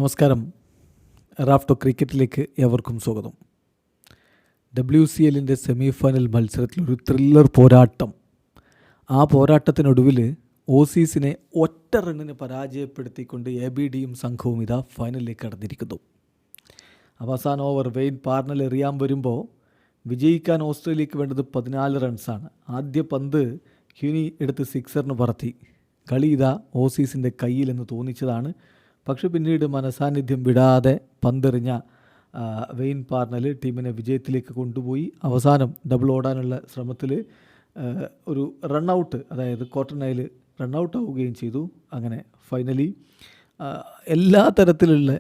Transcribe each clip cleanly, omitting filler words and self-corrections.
നമസ്കാരം. റാഫ്റ്റോ ക്രിക്കറ്റിലേക്ക് ഏവർക്കും സ്വാഗതം. WCLൻ്റെ സെമി ഫൈനൽ മത്സരത്തിലൊരു ത്രില്ലർ പോരാട്ടം. ആ പോരാട്ടത്തിനൊടുവിൽ ഓസീസിനെ ഒറ്റ റണ്ണിന് പരാജയപ്പെടുത്തിക്കൊണ്ട് ABDയും സംഘവും ഇതാ ഫൈനലിലേക്ക് കടന്നിരിക്കുന്നു. അവസാന ഓവർ വെയിൻ പാർണൽ എറിയാൻ വരുമ്പോൾ വിജയിക്കാൻ ഓസ്ട്രേലിയക്ക് വേണ്ടത് 14 റൺസാണ്. ആദ്യ പന്ത് ഹ്യൂനി എടുത്ത് സിക്സറിന് പറത്തി. കളി ഇതാ ഓസീസിൻ്റെ കയ്യിലെന്ന് തോന്നിച്ചതാണ്. പക്ഷെ പിന്നീട് മനസാന്നിധ്യം വിടാതെ പന്തെറിഞ്ഞ വെയിൻ പാർണൽ ടീമിനെ വിജയത്തിലേക്ക് കൊണ്ടുപോയി. അവസാനം ഡബിൾ ഓടാനുള്ള ശ്രമത്തിൽ ഒരു റണ്ണൗട്ട്, അതായത് ക്വാർട്ടർ റണ്ണൗട്ട് ആവുകയും ചെയ്തു. അങ്ങനെ ഫൈനലി എല്ലാ തരത്തിലുള്ള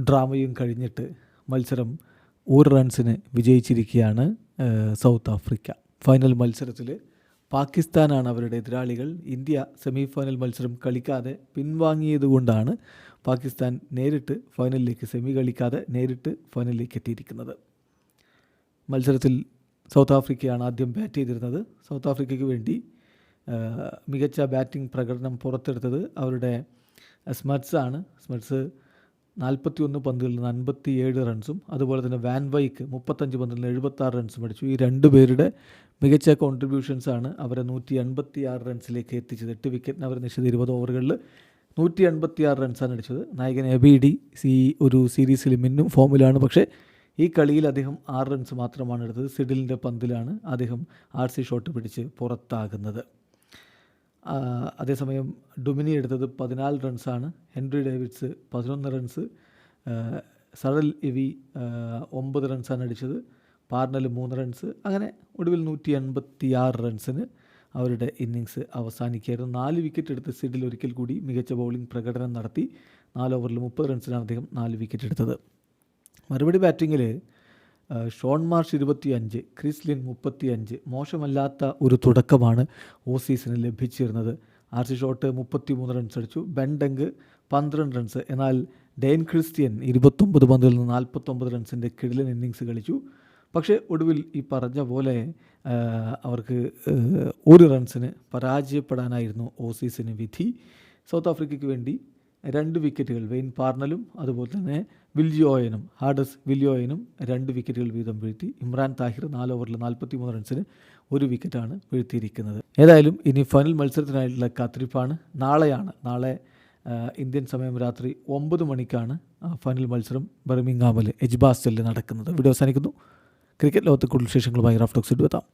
ഡ്രാമയും കഴിഞ്ഞിട്ട് മത്സരം 1 റൺസിന് വിജയിച്ചിരിക്കുകയാണ് സൗത്ത് ആഫ്രിക്ക. ഫൈനൽ മത്സരത്തിൽ പാകിസ്ഥാനാണ് അവരുടെ എതിരാളികൾ. ഇന്ത്യ സെമി ഫൈനൽ മത്സരം കളിക്കാതെ പിൻവാങ്ങിയതുകൊണ്ടാണ് പാകിസ്ഥാൻ നേരിട്ട് ഫൈനലിലേക്ക്, സെമി കളിക്കാതെ നേരിട്ട് ഫൈനലിലേക്ക് എത്തിയിരിക്കുന്നത്. മത്സരത്തിൽ സൗത്ത് ആഫ്രിക്കയാണ് ആദ്യം ബാറ്റ് ചെയ്തിരുന്നത്. സൗത്ത് ആഫ്രിക്കയ്ക്ക് വേണ്ടി മികച്ച ബാറ്റിംഗ് പ്രകടനം പുറത്തെടുത്തത് അവരുടെ സ്മട്സാണ്. സ്മട്സ് 41 പന്തുകളിൽ നിന്ന് 57 റൺസും അതുപോലെ തന്നെ വാൻ വൈക്ക് 35 പന്തിൽ നിന്ന് 76 റൺസും അടിച്ചു. ഈ 2 പേരുടെ മികച്ച കോൺട്രിബ്യൂഷൻസാണ് അവരെ 186 റൺസിലേക്ക് എത്തിച്ചത്. 8 വിക്കറ്റിന് അവർ നിശ്ചിത 20 ഓവറുകളിൽ 186 റൺസാണ് അടിച്ചത്. നായകൻ ABD ഒരു സീരീസിൽ മിന്നും ഫോമിലാണ്. പക്ഷേ ഈ കളിയിൽ അദ്ദേഹം 6 റൺസ് മാത്രമാണ് എടുത്തത്. സിഡിലിൻ്റെ പന്തിലാണ് അദ്ദേഹം RC ഷോട്ട് പിടിച്ച് പുറത്താകുന്നത്. അതേസമയം ഡൊമിനി എടുത്തത് 14 റൺസാണ്. ഹെൻറി ഡേവിഡ്സ് 11 റൺസ്, സഡൽ ഇവി 9 റൺസാണ് അടിച്ചത്. Parnell 3 runs. അങ്ങനെ ഒടുവിൽ 186 റൺസിന് അവരുടെ ഇന്നിങ്സ് അവസാനിക്കുകയായിരുന്നു. 4 വിക്കറ്റ് എടുത്ത് സിഡിൽ ഒരിക്കൽ കൂടി മികച്ച ബൗളിംഗ് പ്രകടനം നടത്തി. 4 ഓവറിൽ 30 റൺസിനാണ് അദ്ദേഹം 4 വിക്കറ്റ് എടുത്തത്. മറുപടി ബാറ്റിങ്ങിൽ ഷോൺ മാർഷ് 25, ക്രിസ് ലിൻ 35. മോശമല്ലാത്ത ഒരു തുടക്കമാണ് ഓസീസിന് ലഭിച്ചിരുന്നത്. RC ഷോട്ട് 33 റൺസ് അടിച്ചു. ബെൻഡങ്ക് 12 റൺസ്. എന്നാൽ ഡെയ്ൻ ക്രിസ്ത്യൻ 29 പന്തിൽ നിന്ന് 49 റൺസിൻ്റെ കിടിലൻ ഇന്നിങ്സ് കളിച്ചു. പക്ഷേ ഒടുവിൽ ഈ പറഞ്ഞ പോലെ അവർക്ക് 1 റൺസിന് പരാജയപ്പെടാനായിരുന്നു ഓസീസിന് വിധി. സൗത്ത് ആഫ്രിക്കയ്ക്ക് വേണ്ടി 2 വിക്കറ്റുകൾ വെയിൻ പാർണലും അതുപോലെ തന്നെ ഹാഡസ് വില്യോയനും 2 വിക്കറ്റുകൾ വീതം വീഴ്ത്തി. ഇമ്രാൻ താഹിർ 4 ഓവറിൽ 43 റൺസിന് 1 വിക്കറ്റാണ് വീഴ്ത്തിയിരിക്കുന്നത്. ഏതായാലും ഇനി ഫൈനൽ മത്സരത്തിനായിട്ടുള്ള കാത്തിരിപ്പാണ്. നാളെ ഇന്ത്യൻ സമയം രാത്രി 9 മണിക്കാണ് ഫൈനൽ മത്സരം ബർമിംഗ്ഹാമിൽ എജ്ബാസ്റ്റലിൽ നടക്കുന്നത്. വീഡിയോ അവസാനിക്കുന്നു. ക്രിക്കറ്റ് ലോകത്തെ കൂടുതൽ വിശേഷങ്ങളുമായി റാഫ്റ്റോക്സ് എത്താം.